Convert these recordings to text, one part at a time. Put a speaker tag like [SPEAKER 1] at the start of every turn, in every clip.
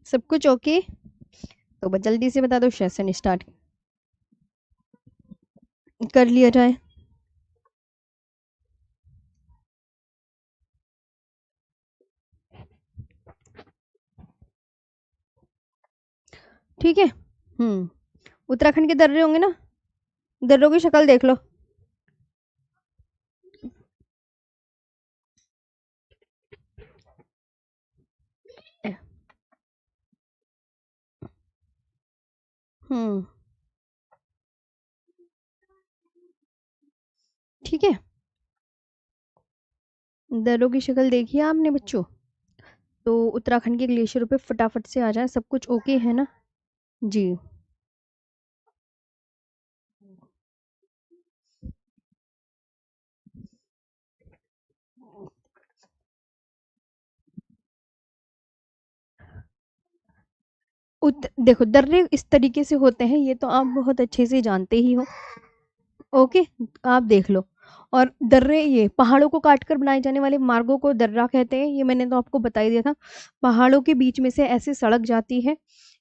[SPEAKER 1] सब कुछ ओके? तो बस जल्दी से बता दो, सेशन स्टार्ट कर लिया जाए। ठीक है। उत्तराखंड के दर्रे होंगे ना, दर्रों की शक्ल देख लो। हम्म ठीक है, दर्रों की शक्ल देखी आपने बच्चों? तो उत्तराखंड के ग्लेशियरों पे फटाफट से आ जाए, सब कुछ ओके है ना जी? देखो, दर्रे इस तरीके से होते हैं, ये तो आप बहुत अच्छे से जानते ही हो। ओके, आप देख लो। और दर्रे, ये पहाड़ों को काटकर बनाए जाने वाले मार्गों को दर्रा कहते हैं, ये मैंने तो आपको बता ही दिया था। पहाड़ों के बीच में से ऐसे सड़क जाती है,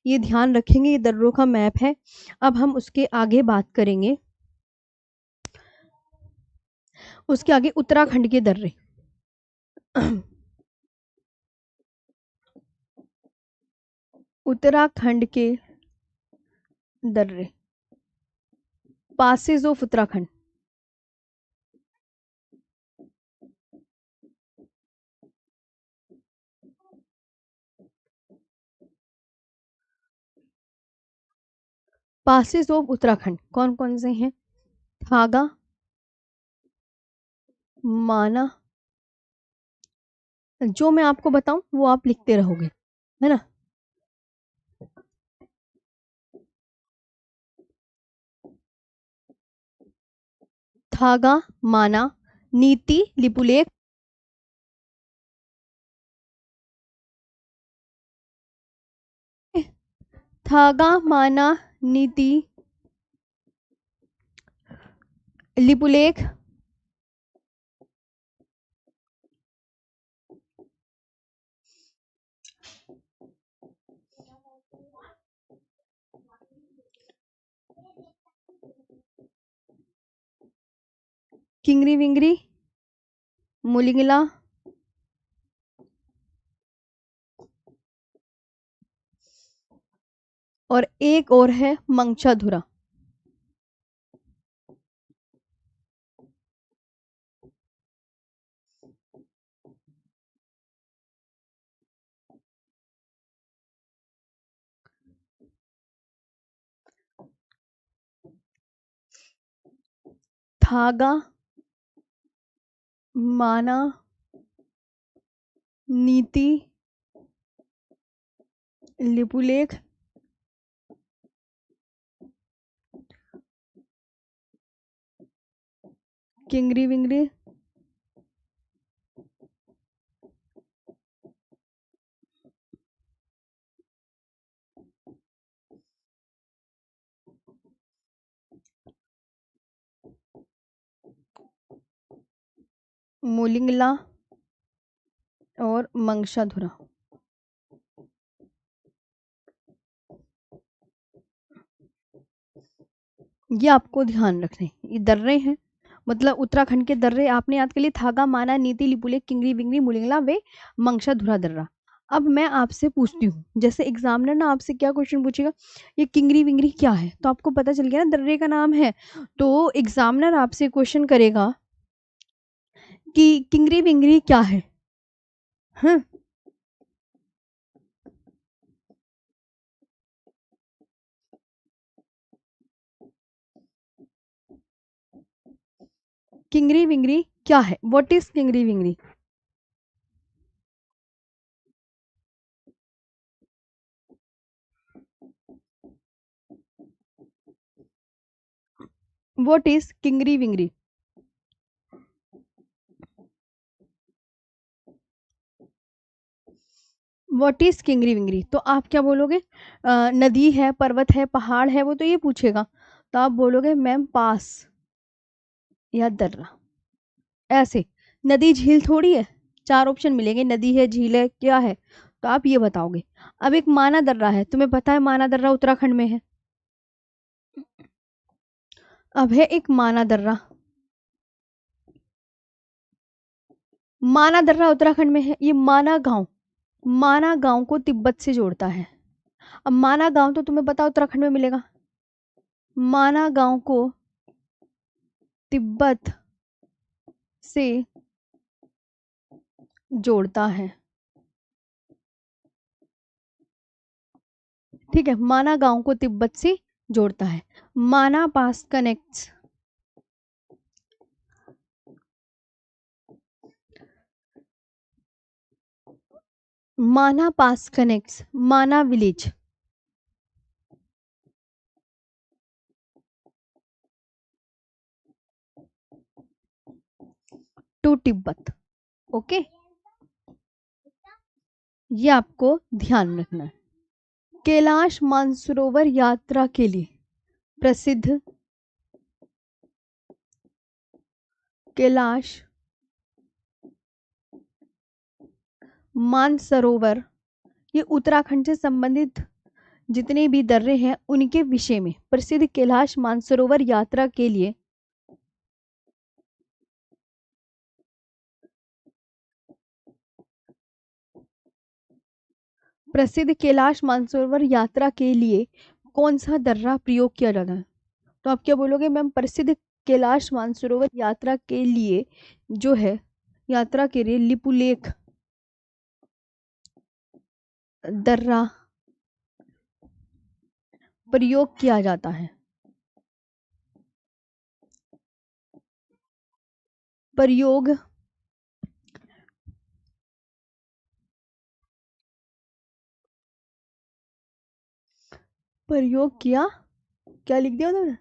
[SPEAKER 1] ये ध्यान रखेंगे, ये दर्रों का मैप है। अब हम उसके आगे बात करेंगे, उसके आगे उत्तराखंड के दर्रे। उत्तराखंड के दर्रे, passes of Uttarakhand. Passes of Uttarakhand कौन कौन से हैं? थागा, माना, जो मैं आपको बताऊं वो आप लिखते रहोगे, है ना? थागा, माना, नीति, लिपुलेख, थागा, माना, नीति, लिपुलेख, किंगरी विंगरी, मुलिंगला, और एक और है मंगशाधुरा। थागा, माना, नीति, लिपुलेख, किंगरी विंगरी, मुलिंगला और मंगशाधुरा। ये आपको ध्यान रखने, ये दर्रे हैं, मतलब उत्तराखंड के दर्रे आपने याद कर लिए, थागा, माना, नीति, लिपुलेख, किंगरी विंगरी, मुलिंगला वे मंगशाधुरा दर्रा। अब मैं आपसे पूछती हूँ, जैसे एग्जामिनर ना आपसे क्या क्वेश्चन पूछेगा, ये किंगरी विंगरी क्या है, तो आपको पता चल गया ना दर्रे का नाम है। तो एग्जामिनर आपसे क्वेश्चन करेगा कि किंगरी विंगरी क्या है। हाँ, किंगरी विंगरी क्या है, व्हाट इज किंगरी विंगरी? व्हाट इज किंगरी विंगरी? व्हाट इज किंगरी विंगरी, तो आप क्या बोलोगे? नदी है, पर्वत है, पहाड़ है, वो तो ये पूछेगा, तो आप बोलोगे मैम पास या दर्रा। ऐसे, नदी झील थोड़ी है, 4 ऑप्शन मिलेंगे, नदी है, झील है, क्या है, तो आप ये बताओगे। अब एक माना दर्रा है, तुम्हें पता है माना दर्रा उत्तराखंड में है। अब है एक माना दर्रा, माना दर्रा उत्तराखंड में है। ये माना गांव को तिब्बत से जोड़ता है। अब माना गांव तो तुम्हें पता उत्तराखंड में मिलेगा। माना गांव को तिब्बत से जोड़ता है, ठीक है, माना गांव को तिब्बत से जोड़ता है। माना पास कनेक्ट्स, माना पास कनेक्ट्स माना विलेज टू तिब्बत। ओके, ये आपको ध्यान रखना है। कैलाश मानसरोवर यात्रा के लिए प्रसिद्ध कैलाश मानसरोवर, ये उत्तराखंड से संबंधित जितने भी दर्रे हैं उनके विषय में प्रसिद्ध कैलाश मानसरोवर यात्रा के लिए प्रसिद्ध कैलाश मानसरोवर यात्रा के लिए कौन सा दर्रा प्रयोग किया जाता है। तो आप क्या बोलोगे मैम, प्रसिद्ध कैलाश मानसरोवर यात्रा के लिए जो है, यात्रा के लिए लिपुलेख दर्रा प्रयोग किया जाता है। प्रयोग प्रयोग किया, क्या लिख दिया उन्होंने,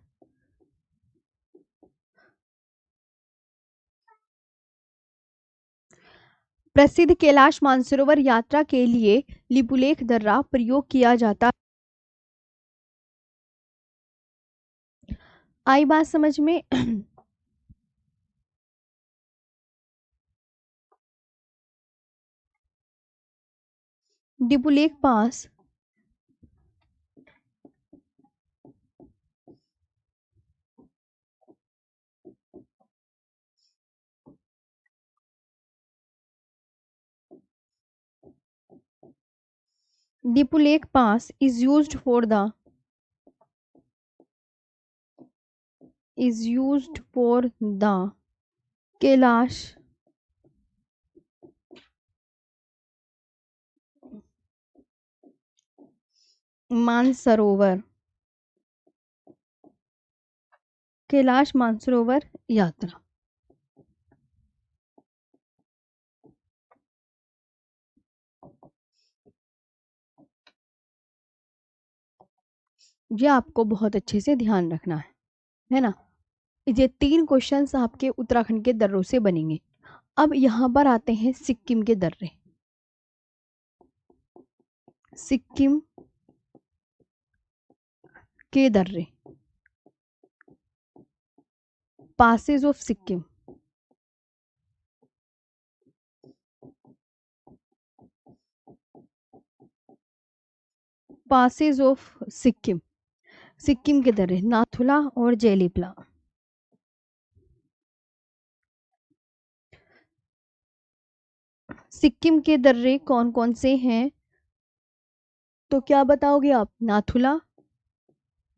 [SPEAKER 1] प्रसिद्ध कैलाश मानसरोवर यात्रा के लिए लिपुलेख दर्रा प्रयोग किया जाता। आई बात समझ में। लिपुलेख पास लिपुलेख पास is used for the Kailash Mansarovar यात्रा। ये आपको बहुत अच्छे से ध्यान रखना है ना। ये 3 क्वेश्चंस आपके उत्तराखंड के दर्रों से बनेंगे। अब यहाँ पर आते हैं सिक्किम के दर्रे। सिक्किम के दर्रे, passes of Sikkim, passes of Sikkim, Sikkim के दर्रे नाथुला और जेलिपला। सिक्किम के दर्रे कौन कौन से हैं, तो क्या बताओगे आप, नाथुला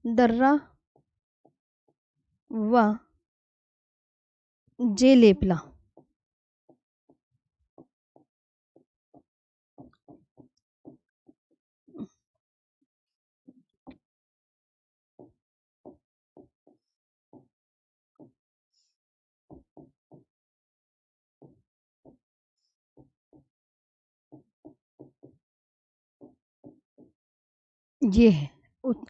[SPEAKER 1] दर्रा व जेलेपला। ये है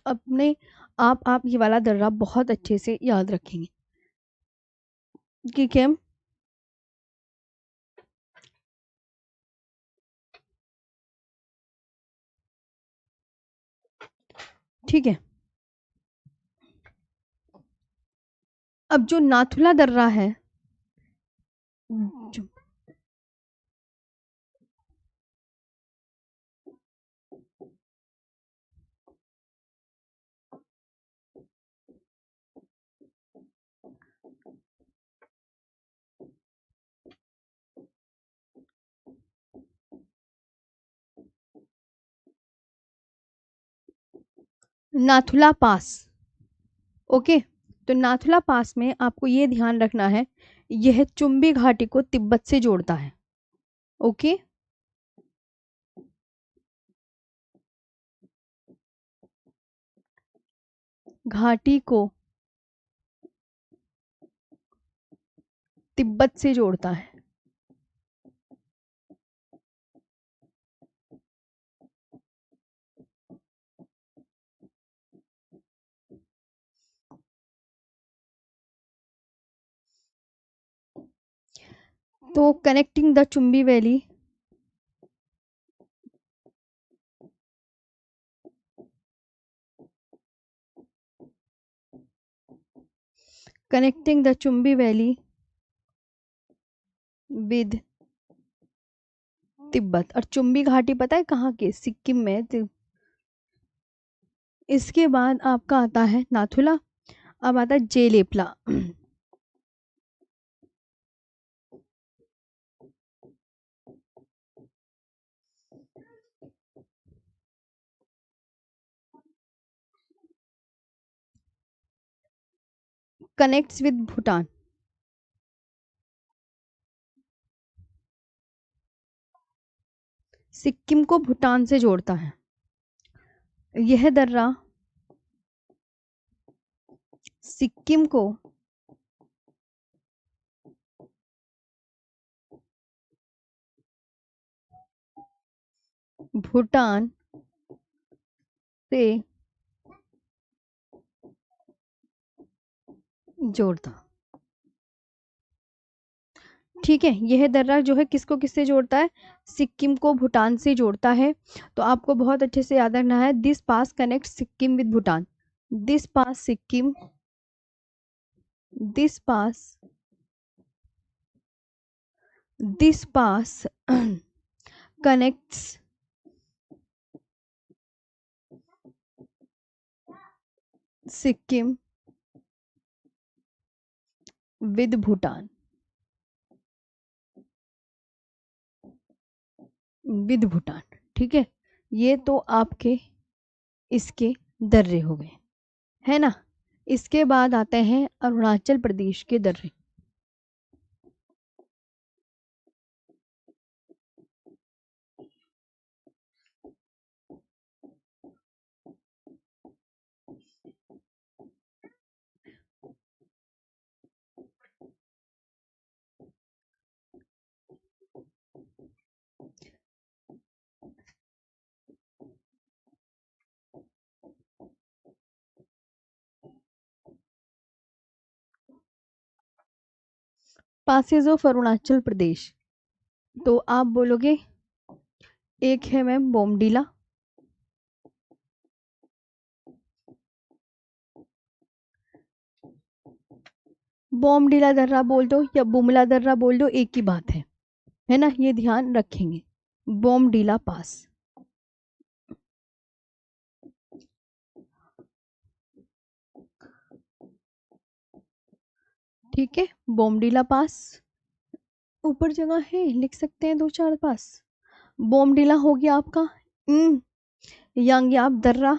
[SPEAKER 1] अपने आप ये वाला दर्रा बहुत अच्छे से याद रखेंगे। ठीक है, ठीक है। अब जो नाथुला दर्रा है, जो नाथुला पास। ओके, तो नाथुला पास में आपको ये ध्यान रखना है, यह चुंबी घाटी को तिब्बत से जोड़ता है। ओके, घाटी को तिब्बत से जोड़ता है। तो connecting the Chumbi valley, connecting the Chumbi valley with Tibet. और चुंबी घाटी पता है कहाँ की? सिक्किम में। इसके बाद आपका आता है नाथुला, अब आता है जेलेपला। Connects with Bhutan. सिक्किम को भूटान से जोड़ता है। यह दर्रा सिक्किम को भूटान से जोड़ता। ठीक है, यह दर्रा जो है किसको किससे जोड़ता है? सिक्किम को भूटान से जोड़ता है। तो आपको बहुत अच्छे से याद रखना है, this pass connect Sikkim with Bhutan. This pass Sikkim, this pass, this pass connects Sikkim with Bhutan, with Bhutan. ठीक है, ये तो आपके इसके दर्रे हो गए, है ना। इसके बाद आते हैं अरुणाचल प्रदेश के दर्रे। पासेज ऑफ अरुणाचल प्रदेश, तो आप बोलोगे, एक है मैम बोमडीला, बोमडीला दर्रा बोल दो या बुमला दर्रा बोल दो, एक ही बात है ना, ये ध्यान रखेंगे। बोमडीला पास, ठीक है, बोमडीला पास। ऊपर जगह है, लिख सकते हैं दो चार पास। बोमडीला हो गया आपका। यांग्याप दर्रा,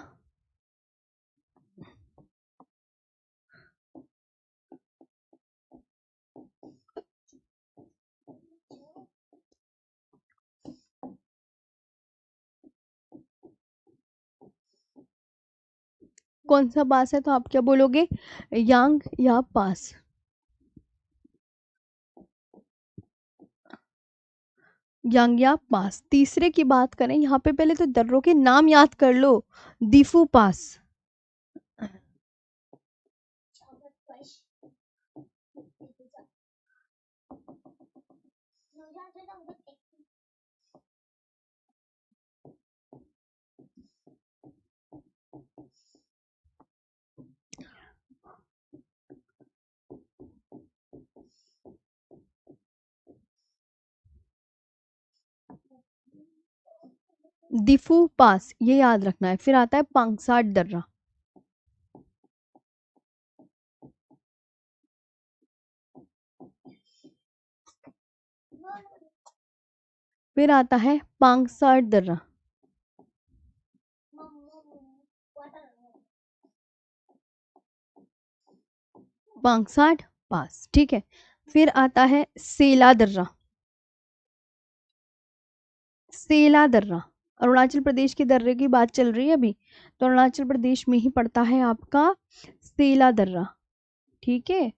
[SPEAKER 1] कौन सा पास है? तो आप क्या बोलोगे? यांग या पास। यांग्या पास। तीसरे की बात करें, यहाँ पे पहले तो दर्रों के नाम याद कर लो। दीफू पास, दिफू पास, ये याद रखना है। फिर आता है पांगसाट दर्रा, फिर आता है पांगसाट दर्रा। पांगसाट पास, ठीक है। फिर आता है सेला दर्रा। सेला दर्रा अरुणाचल प्रदेश के दर्रे की बात चल रही है अभी, तो अरुणाचल प्रदेश में ही पड़ता है आपका सेला दर्रा, ठीक है।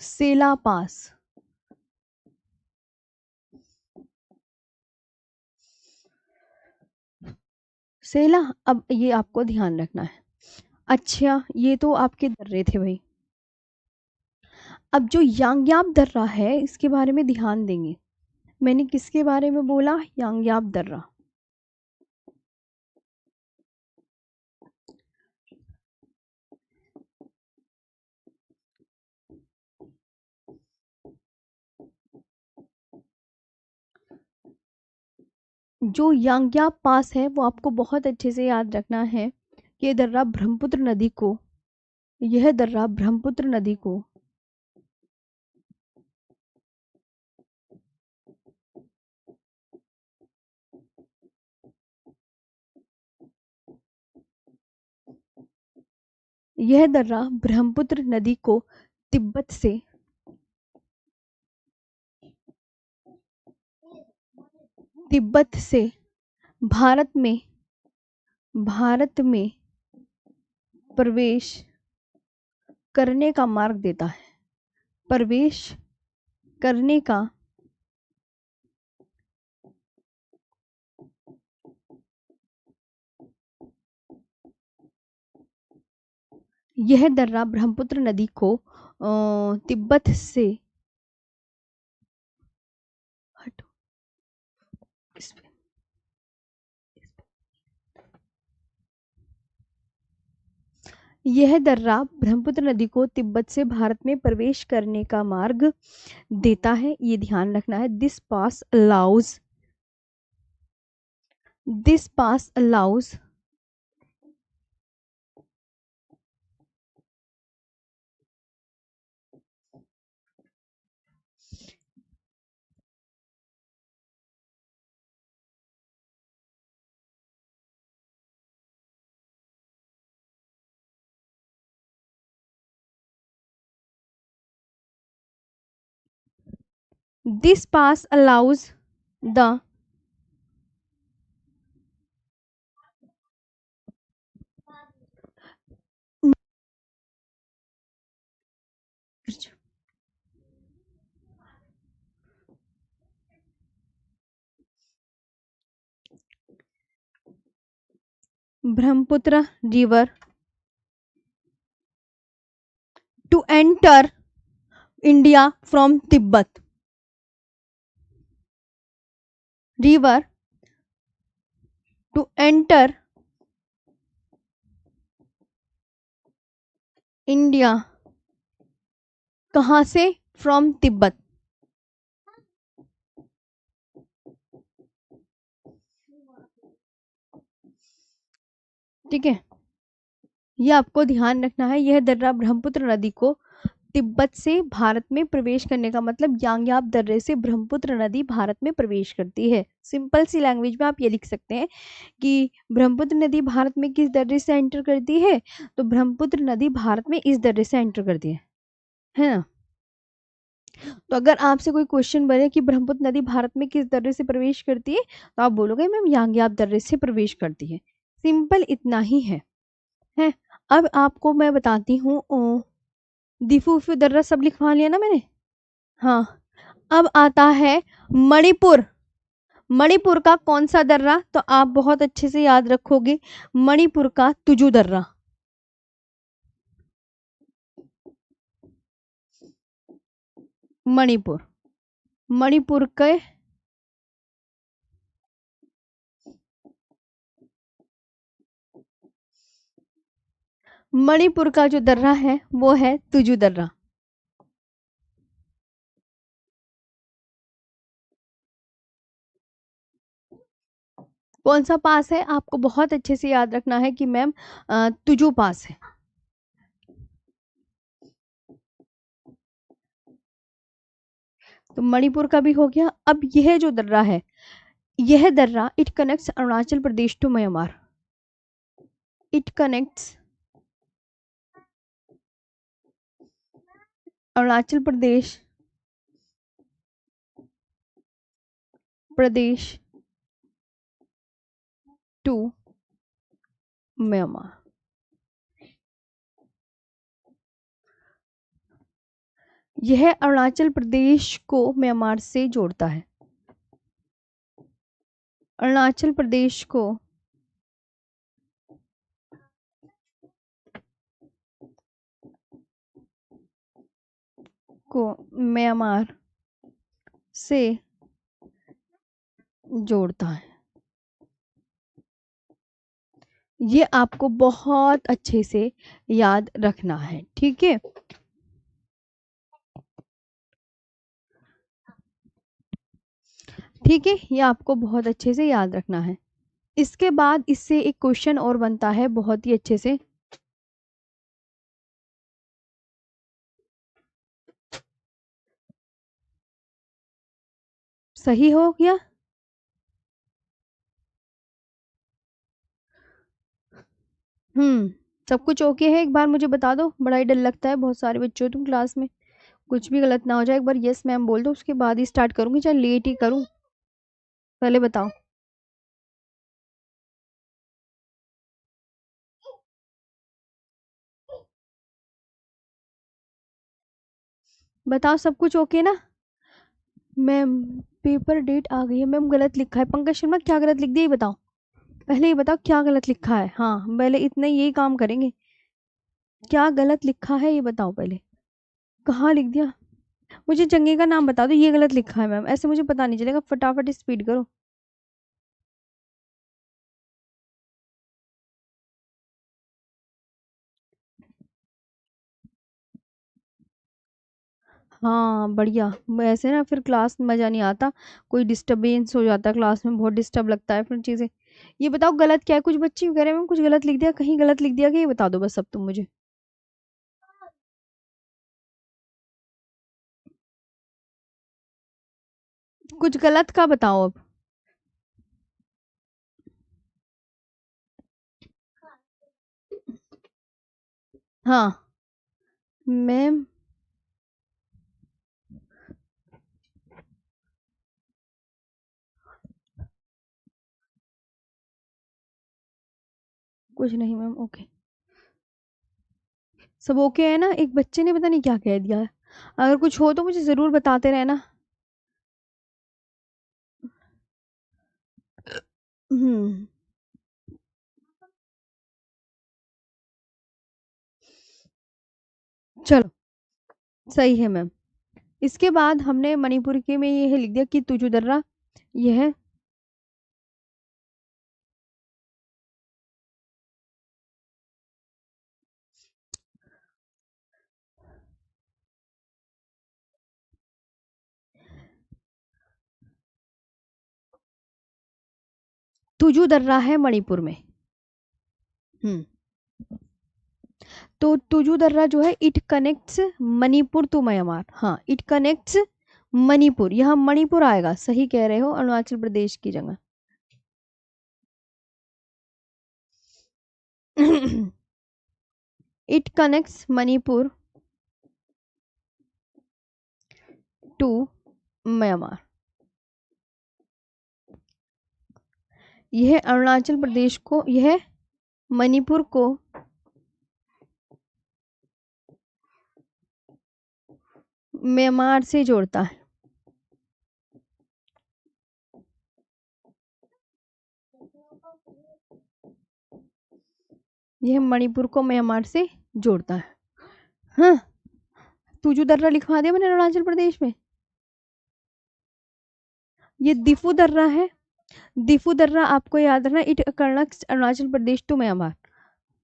[SPEAKER 1] सेला पास, सेला, अब ये आपको ध्यान रखना है। अच्छा, ये तो आपके दर्रे थे भाई। अब जो यांगयाप दर्रा है इसके बारे में ध्यान देंगे। मैंने किसके बारे में बोला? यांगयाप दर्रा। जो यांगयाप पास है वो आपको बहुत अच्छे से याद रखना है कि ये दर्रा ब्रह्मपुत्र नदी को, यह दर्रा ब्रह्मपुत्र नदी को यह दर्रा ब्रह्मपुत्र नदी को तिब्बत से भारत में प्रवेश करने का मार्ग देता है। प्रवेश करने का यह दर्रा ब्रह्मपुत्र नदी को तिब्बत से हटो इस पे यह दर्रा ब्रह्मपुत्र नदी को तिब्बत से भारत में प्रवेश करने का मार्ग देता है, ये ध्यान रखना है। This pass allows This pass allows the Brahmaputra river to enter India from Tibet. River to enter India कहाँ से? फ्रॉम तिब्बत। ठीक है, ये आपको ध्यान रखना है। यह दर्रा ब्रह्मपुत्र नदी को तिब्बत से भारत में प्रवेश करने का मतलब यांगयाप दर्रे से ब्रह्मपुत्र नदी भारत में प्रवेश करती है। सिंपल सी लैंग्वेज में आप ये लिख सकते हैं कि ब्रह्मपुत्र नदी भारत में किस दर्रे से एंटर करती है, तो ब्रह्मपुत्र नदी भारत में इस दर्रे से एंटर करती है ना। तो अगर आपसे कोई क्वेश्चन बने कि ब्रह्मपुत्र नदी भारत में किस दर्रे से प्रवेश करती है, तो आप बोलोगे मैम यांगयाप दर्रे से प्रवेश करती है। सिंपल इतना ही है। अब आपको मैं बताती हूँ, दिफू उफू दर्रा सब लिखवा लिया ना मैंने। हाँ, अब आता है मणिपुर। मणिपुर का कौन सा दर्रा? तो आप बहुत अच्छे से याद रखोगे, मणिपुर का तुजु दर्रा। मणिपुर के मणिपुर का जो दर्रा है वो है तुजु दर्रा। कौन सा पास है? आपको बहुत अच्छे से याद रखना है कि मैम तुजु पास है। तो मणिपुर का भी हो गया। अब यह जो दर्रा है, यह दर्रा it connects Arunachal Pradesh to Myanmar. It connects Arunachal Pradesh Pradesh to Myanmar. यह अरुणाचल प्रदेश को म्यांमार से जोड़ता है। अरुणाचल प्रदेश को म्यांमार से जोड़ता है। ये आपको बहुत अच्छे से याद रखना है, ठीक है। ठीक है, ये आपको बहुत अच्छे से याद रखना है। इसके बाद इससे एक क्वेश्चन और बनता है बहुत ही अच्छे से। सही हो गया? सब कुछ ओके है? एक बार मुझे बता दो, बड़ा ही डर लगता है, बहुत सारे बच्चे हो तुम क्लास में, कुछ भी गलत ना हो जाए। एक बार यस मैम बोल दो, उसके बाद ही स्टार्ट करूंगी, चाहे लेट ही करूं। पहले बताओ। बताओ सब कुछ ओके ना? मैम पेपर डेट आ गई है मैम, गलत लिखा है। पंकज शर्मा क्या गलत लिख दिया ये बताओ, पहले ये बताओ क्या गलत लिखा है। हाँ पहले इतना यही काम करेंगे, क्या गलत लिखा है ये बताओ पहले। कहाँ लिख दिया? मुझे जंगे का नाम बता दो, ये गलत लिखा है मैम, ऐसे मुझे पता नहीं चलेगा, फटाफट स्पीड करो। हाँ बढ़िया। वैसे ना फिर क्लास में मजा नहीं आता, कोई डिस्टरबेंस हो जाता है क्लास में, बहुत डिस्टर्ब लगता है फिर चीजें। ये बताओ गलत क्या है? कुछ बच्चे कह रहे हैं मैम कुछ गलत लिख दिया, कहीं गलत लिख दिया कि ये बता दो बस अब तुम मुझे। कुछ गलत का बताओ अब। हाँ मैम। कुछ नहीं मैम, ओके। सब ओके है ना? एक बच्चे ने पता नहीं क्या कह दिया है, अगर कुछ हो तो मुझे जरूर बताते रहना। हम्म। चलो सही है मैम। इसके बाद हमने मणिपुर के में ये लिख दिया कि तुजु दर्रा, ये है तुजु दर्रा है मणिपुर में। हम्म। तो तुजु दर्रा जो है it connects Manipur to Myanmar. हाँ इट कनेक्ट्स मणिपुर, यहाँ मणिपुर आएगा, सही कह रहे हो, अरुणाचल प्रदेश की जगह। It connects Manipur to Myanmar. यह अरुणाचल प्रदेश को, यह मणिपुर को म्यांमार से जोड़ता है। यह मणिपुर को म्यांमार से जोड़ता है। हाँ तुजु दर्रा लिखवा दिया मैंने अरुणाचल प्रदेश में। ये दिफू दर्रा है, दिफू दर्रा आपको याद रखना, it connects Arunachal Pradesh to Myanmar.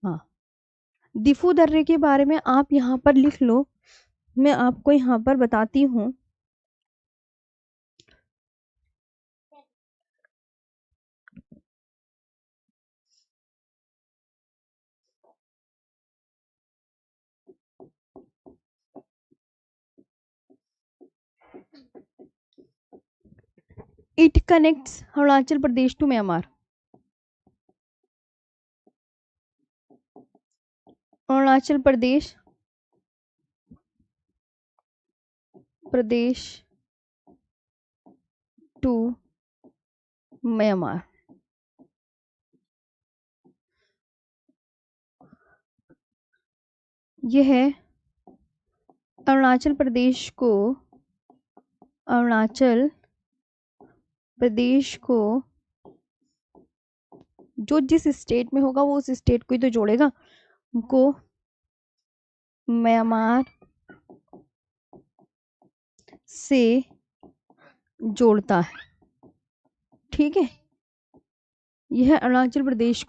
[SPEAKER 1] हाँ दिफू दर्रे के बारे में आप यहाँ पर लिख लो, मैं आपको यहाँ पर बताती हूँ। It connects Arunachal Pradesh to Myanmar. Arunachal Pradesh Pradesh to Myanmar. यह अरुणाचल प्रदेश को जो जिस स्टेट में होगा वो उस स्टेट को ही तो जोड़ेगा, को म्यांमार से जोड़ता है। ठीक है, यह अरुणाचल प्रदेश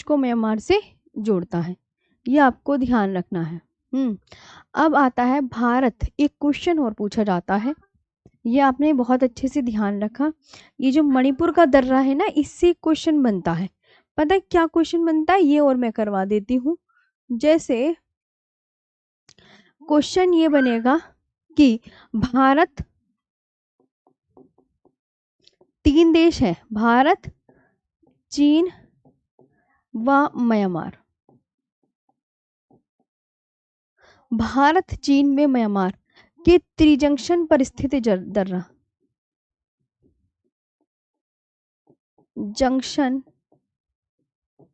[SPEAKER 1] को म्यांमार से जोड़ता है। ये आपको ध्यान रखना है। अब आता है भारत। एक क्वेश्चन और पूछा जाता है, ये आपने बहुत अच्छे से ध्यान रखा। ये जो मणिपुर का दर्रा है ना, इससे क्वेश्चन बनता है। पता है क्या क्वेश्चन बनता है, ये और मैं करवा देती हूँ। जैसे क्वेश्चन ये बनेगा कि भारत, 3 देश है, भारत, चीन व म्यांमार। भारत, चीन में म्यांमार के त्रिजंक्शन पर स्थित दर्रा, जंक्शन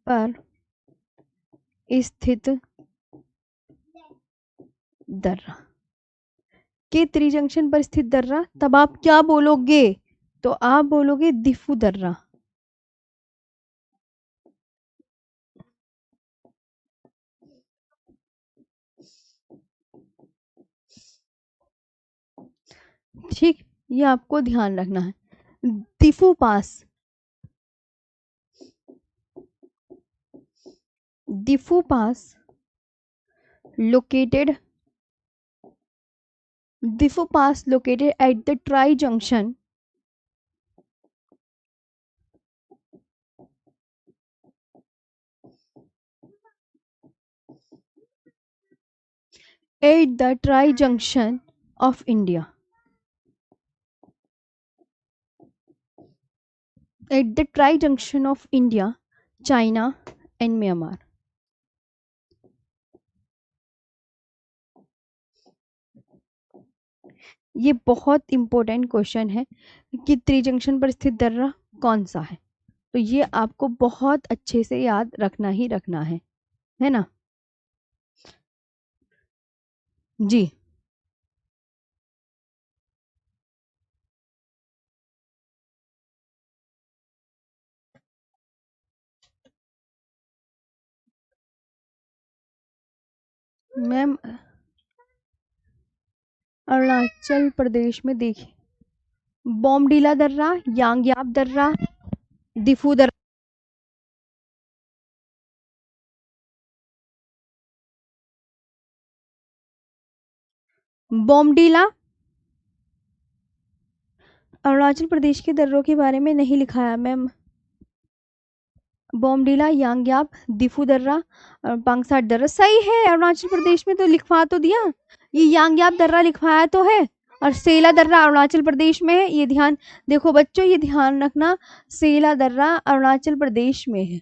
[SPEAKER 1] पर स्थित दर्रा के त्रिजंक्शन पर स्थित दर्रा। तब आप क्या बोलोगे, तो आप बोलोगे दिफू दर्रा। ठीक, ये आपको ध्यान रखना है। दिफू पास located at the tri junction of India, at the tri junction of India, China and Myanmar। ये बहुत इंपॉर्टेंट क्वेश्चन है कि त्रिजंक्शन पर स्थित दर्रा कौन सा है, तो ये आपको बहुत अच्छे से याद रखना ही रखना है ना जी। मैम अरुणाचल प्रदेश में देखिए, बोमडीला दर्रा, यांगयाप दर्रा, दिफू दर्रा। बोमडीला अरुणाचल प्रदेश के दर्रों के बारे में नहीं लिखा है मैम। बोमडीला, यांगयाप, दिफू दर्रा, पांगसाट दर्रा सही है। अरुणाचल प्रदेश में तो लिखवा तो दिया, ये यांगयाप दर्रा लिखवाया तो है, और सेला दर्रा अरुणाचल प्रदेश में है। ये ध्यान देखो बच्चों, ये ध्यान रखना, सेला दर्रा अरुणाचल प्रदेश में है।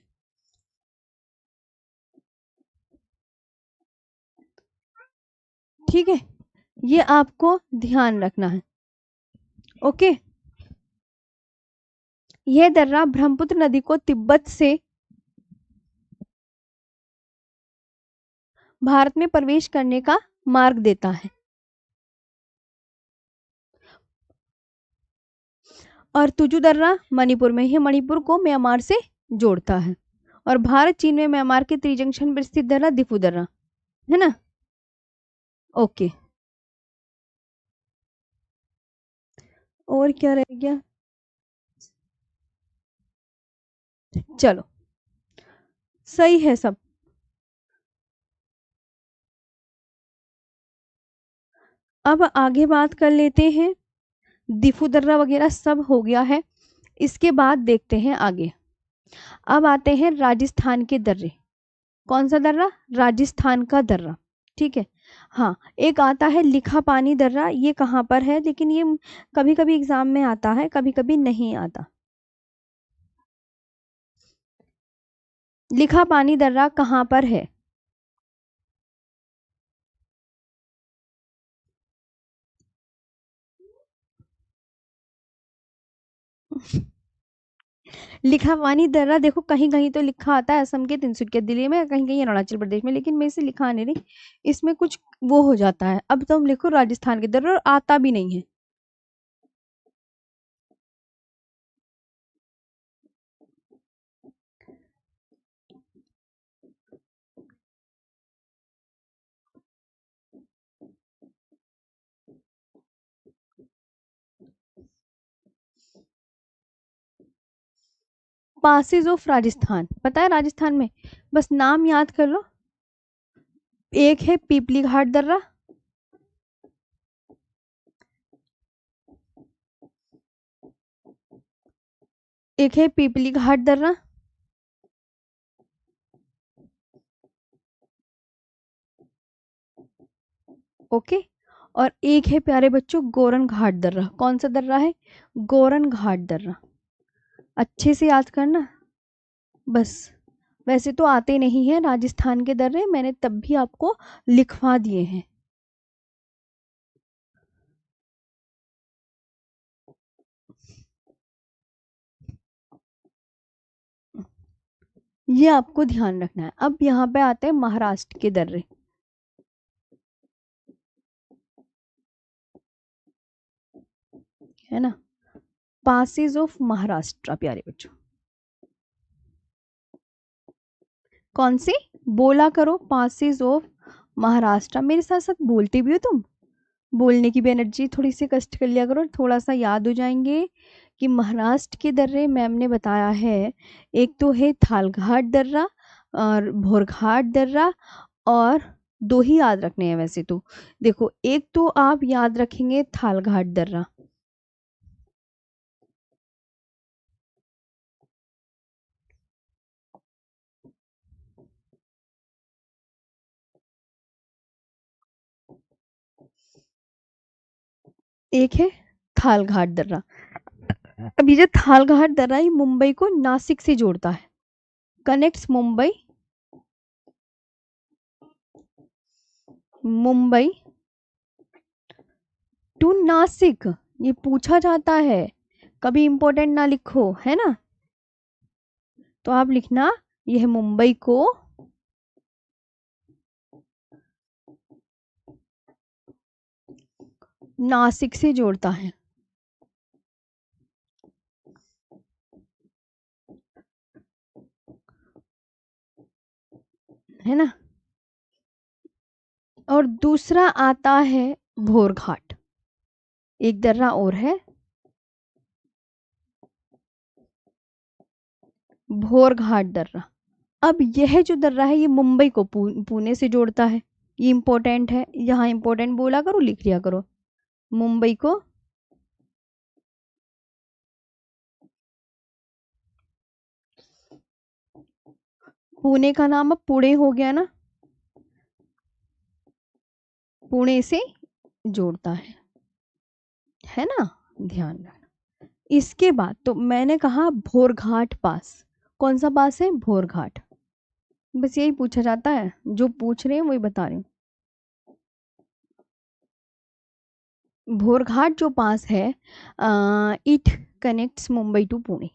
[SPEAKER 1] ठीक है, ये आपको ध्यान रखना है। ओके, यह दर्रा ब्रह्मपुत्र नदी को तिब्बत से भारत में प्रवेश करने का मार्ग देता है, और तुजू दर्रा मणिपुर में, यह मणिपुर को म्यांमार से जोड़ता है, और भारत चीन में म्यांमार के त्रिजंक्शन पर स्थित दर्रा दिफू दर्रा है ना। ओके, और क्या रह गया, चलो सही है सब। अब आगे बात कर लेते हैं, दिफू दर्रा वगैरह सब हो गया है। इसके बाद देखते हैं आगे। अब आते हैं राजस्थान के दर्रे। कौन सा दर्रा, राजस्थान का दर्रा। ठीक है, हाँ, एक आता है लिखा पानी दर्रा, ये कहाँ पर है, लेकिन ये कभी कभी एग्जाम में आता है, कभी कभी नहीं आता। लिखा पानी दर्रा कहाँ पर है? लिखा पानी दर्रा देखो कहीं कहीं तो लिखा आता है असम के तिनसुकिया जिले में, कहीं कहीं अरुणाचल प्रदेश में, लेकिन मैं इसे लिखा नहीं रही, इसमें कुछ वो हो जाता है। अब तुम लिखो राजस्थान के दर्रा और आता भी नहीं है। पासिस ऑफ राजस्थान पता है राजस्थान में, बस नाम याद कर लो। एक है पीपली घाट दर्रा, एक है पीपली घाट दर्रा, ओके, और एक है प्यारे बच्चों गोरन घाट दर्रा। कौन सा दर्रा है? गोरन घाट दर्रा। अच्छे से याद करना बस। वैसे तो आते नहीं है राजस्थान के दर्रे, मैंने तब भी आपको लिखवा दिए हैं। ये आपको ध्यान रखना है। अब यहाँ पे आते हैं महाराष्ट्र के दर्रे, है ना। पासिस ऑफ महाराष्ट्र प्यारे बच्चों, कौन सी? बोला करो पासिस ऑफ महाराष्ट्र, मेरे साथ साथ बोलते भी हो तुम। बोलने की भी एनर्जी थोड़ी सी कष्ट कर लिया करो, थोड़ा सा याद हो जाएंगे कि महाराष्ट्र के दर्रे मैम ने बताया है। एक तो है थालघाट दर्रा और भोरघाट दर्रा, और दो ही याद रखने हैं वैसे तो। देखो एक तो आप याद रखेंगे थालघाट दर्रा, एक है थालघाट दर्रा। अब ये जो थालघाट दर्रा है मुंबई को नासिक से जोड़ता है, कनेक्ट्स मुंबई, मुंबई टू नासिक। ये पूछा जाता है, कभी इंपॉर्टेंट ना लिखो, है ना। तो आप लिखना यह मुंबई को नासिक से जोड़ता है ना। और दूसरा आता है भोरघाट, एक दर्रा और है भोरघाट दर्रा। अब यह जो दर्रा है ये मुंबई को पुणे से जोड़ता है। ये इंपॉर्टेंट है, यहाँ इंपॉर्टेंट बोला करो, लिख लिया करो। मुंबई को पुणे का नाम अब पुणे हो गया ना, पुणे से जोड़ता है ना। ध्यान रखना। इसके बाद तो मैंने कहा भोरघाट पास, कौन सा पास है? भोरघाट। बस यही पूछा जाता है, जो पूछ रहे हैं वही बता रही हूँ। भोरघाट जो पास है, it connects Mumbai to Pune.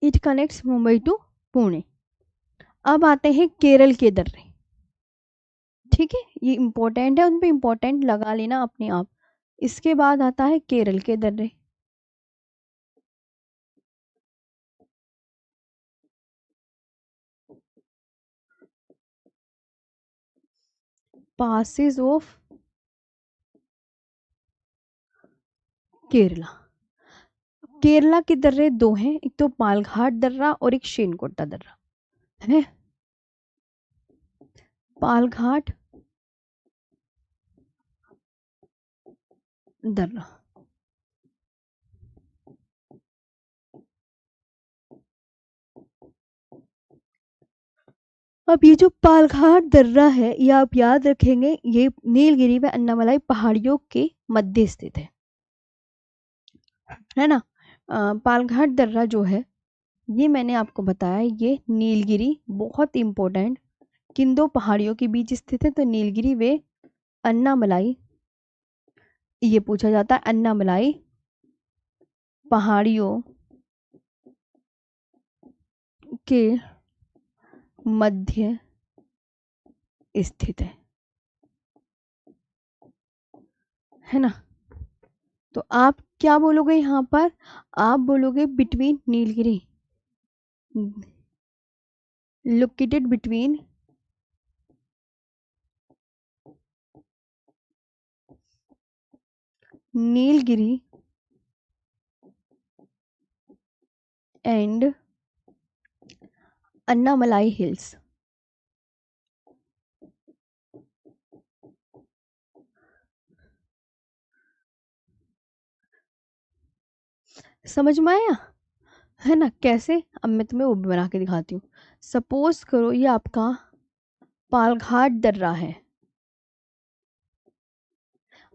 [SPEAKER 1] It connects Mumbai to Pune. अब आते हैं केरल के दर्रे, ठीक है, ये इंपॉर्टेंट है, उन पे इंपॉर्टेंट लगा लेना अपने आप। इसके बाद आता है केरल के दर्रे, पासिस ऑफ केरला। केरला के दर्रे दो हैं, एक तो पालघाट दर्रा और एक शेनकोटा दर्रा है। पालघाट दर्रा, अब ये जो पालघाट दर्रा है, ये आप याद रखेंगे, ये नीलगिरी व अन्नामलाई पहाड़ियों के मध्य स्थित है ना। पालघाट दर्रा जो है, ये मैंने आपको बताया, ये नीलगिरी बहुत इंपॉर्टेंट किन दो पहाड़ियों के बीच स्थित है, तो नीलगिरी व अन्नामलाई, ये पूछा जाता है, अन्नामलाई पहाड़ियों के मध्य स्थित है ना। तो आप क्या बोलोगे यहाँ पर, आप बोलोगे between Nilgiri, located between Nilgiri and Annamalai hills. समझ में आया है ना कैसे। अब मैं तुम्हें वो भी बना के दिखाती हूँ। सपोज करो ये आपका पालघाट दर्रा है।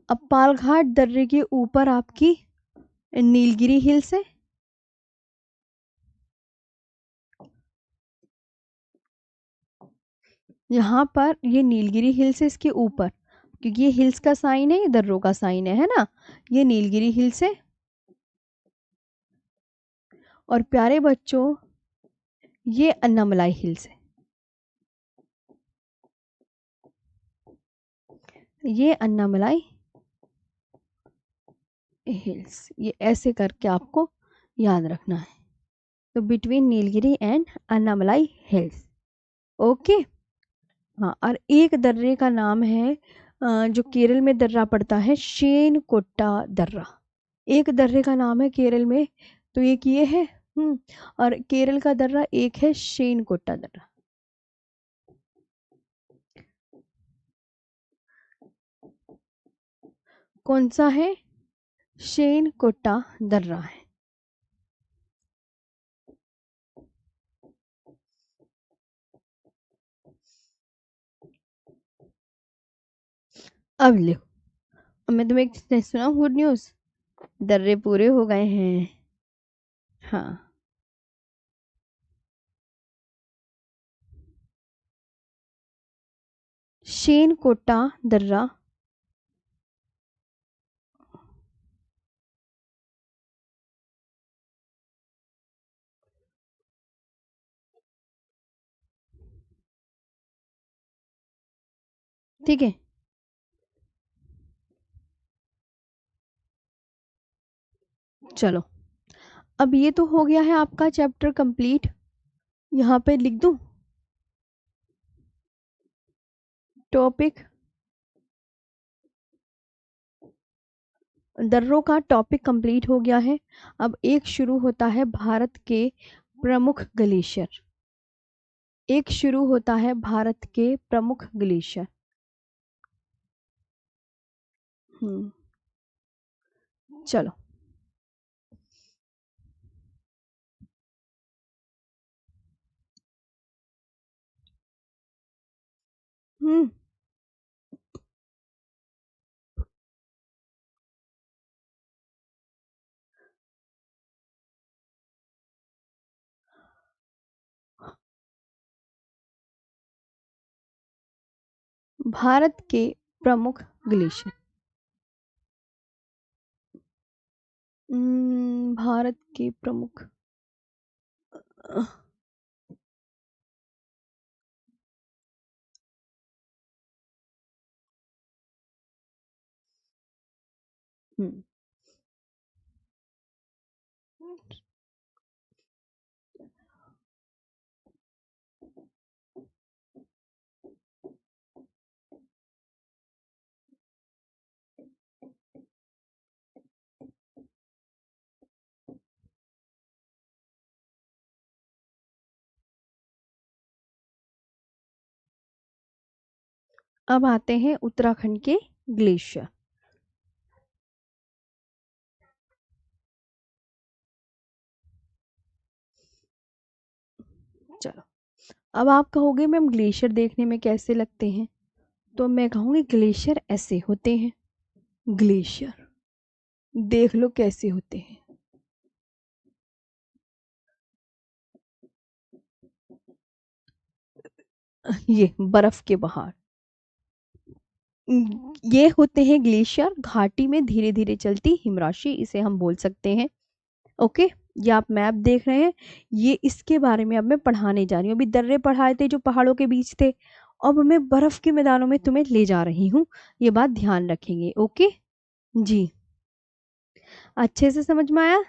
[SPEAKER 1] अब पालघाट दर्रे के ऊपर आपकी नीलगिरी हिल्स है। यहाँ पर ये नीलगिरी हिल्स है इसके ऊपर, क्योंकि ये हिल्स का साइन है, ये दर्रों का साइन है ना। ये नीलगिरी हिल्स है। और प्यारे बच्चों, ये अन्नामलाई हिल्स है। ये अन्नामलाई हिल्स, ये ऐसे करके आपको याद रखना है। तो between Nilgiri and Annamalai hills. Okay. हाँ, और एक दर्रे का नाम है, जो केरल में दर्रा पड़ता है, शेनकोट्टा दर्रा। एक दर्रे का नाम है केरल में, तो एक ये है। और केरल का दर्रा एक है शेनकोट्टा दर्रा। कौन सा है, शेनकोट्टा दर्रा है। अब लिखो, अब मैं तुम्हें एक सुना गुड न्यूज, दर्रे पूरे हो गए हैं। हाँ, शेनकोट्टा दर्रा ठीक है। चलो, अब ये तो हो गया है आपका चैप्टर कंप्लीट। यहाँ पे लिख दूं टॉपिक, दर्रों का टॉपिक कंप्लीट हो गया है। अब एक शुरू होता है भारत के प्रमुख ग्लेशियर, एक शुरू होता है भारत के प्रमुख ग्लेशियर। चलो। हम्म भारत के प्रमुख ग्लेशियर, भारत के प्रमुख, हम्म अब आते हैं उत्तराखंड के ग्लेशियर। चलो, अब आप कहोगे मैम ग्लेशियर देखने में कैसे लगते हैं, तो मैं कहूँगी ग्लेशियर ऐसे होते हैं। ग्लेशियर देख लो कैसे होते हैं। ये बर्फ के पहाड़, ये होते हैं ग्लेशियर, घाटी में धीरे धीरे चलती हिमराशि, इसे हम बोल सकते हैं। ओके, ये आप मैप देख रहे हैं, ये इसके बारे में अब मैं पढ़ाने जा रही हूँ। अभी दर्रे पढ़ाए थे जो पहाड़ों के बीच थे, अब मैं बर्फ के मैदानों में तुम्हें ले जा रही हूँ, ये बात ध्यान रखेंगे। ओके जी, अच्छे से समझ में आया?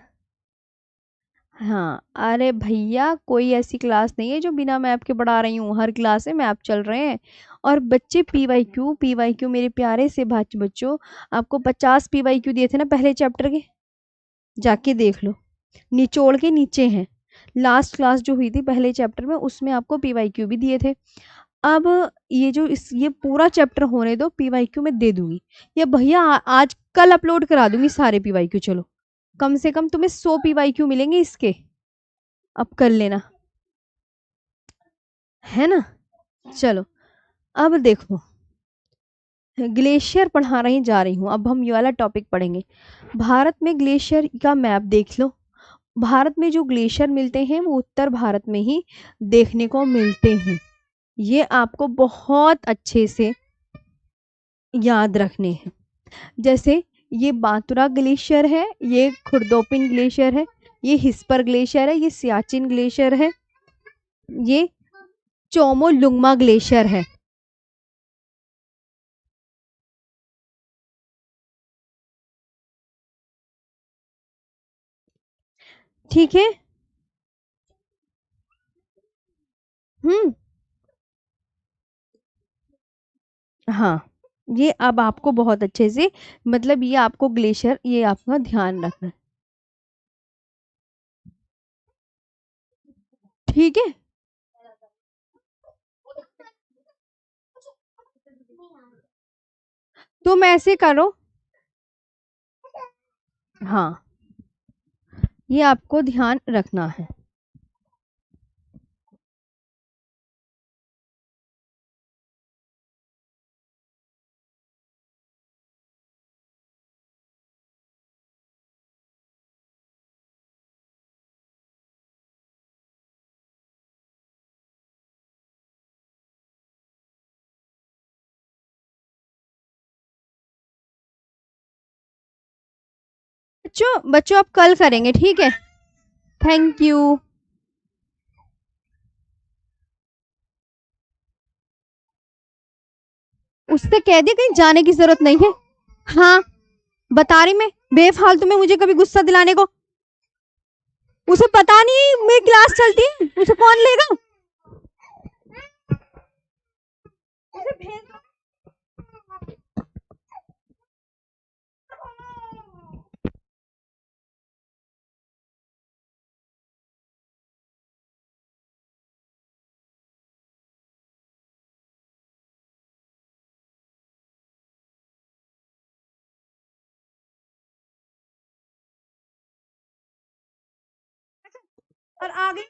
[SPEAKER 1] हाँ, अरे भैया कोई ऐसी क्लास नहीं है जो बिना मैप के पढ़ा रही हूँ, हर क्लास में मैप चल रहे हैं। और बच्चे पीवाईक्यू मेरे प्यारे से बच्चों, आपको 50 पीवाईक्यू दिए थे ना पहले चैप्टर के, जाके देख लो, निचोड़ के नीचे हैं। लास्ट क्लास जो हुई थी पहले चैप्टर में, उसमें आपको पीवाईक्यू भी दिए थे। अब ये पूरा चैप्टर होने दो, पीवाईक्यू में दे दूंगी, या भैया आज कल अपलोड करा दूंगी सारे पीवाईक्यू। चलो, कम से कम तुम्हें 100 पीवाईक्यू मिलेंगे इसके, अब कर लेना, है ना? चलो, अब देखो, ग्लेशियर पढ़ा रही जा रही हूँ, अब हम ये वाला टॉपिक पढ़ेंगे। भारत में ग्लेशियर का मैप देख लो। भारत में जो ग्लेशियर मिलते हैं वो उत्तर भारत में ही देखने को मिलते हैं, ये आपको बहुत अच्छे से याद रखने हैं। जैसे ये बांतुरा ग्लेशियर है, ये खुरदोपिन ग्लेशियर है, ये हिस्पर ग्लेशियर है, ये सियाचिन ग्लेशियर है, ये चोमोलुंगमा ग्लेशियर है। ठीक है। हम्म। हाँ, ये अब आपको बहुत अच्छे से, मतलब ये आपको ग्लेशियर, ये आपका ध्यान रखना है। ठीक है। तुम ऐसे करो, हाँ, ये आपको ध्यान रखना है। बच्चों बच्चों अब कल करेंगे, ठीक है? Thank you. उससे कह दिया कहीं जाने की जरूरत नहीं है। हाँ, बता रही मैं, बेफालतू में मुझे कभी गुस्सा दिलाने को। उसे पता नहीं मेरी क्लास चलती है, उसे कौन लेगा? उसे भेज दो। और आगे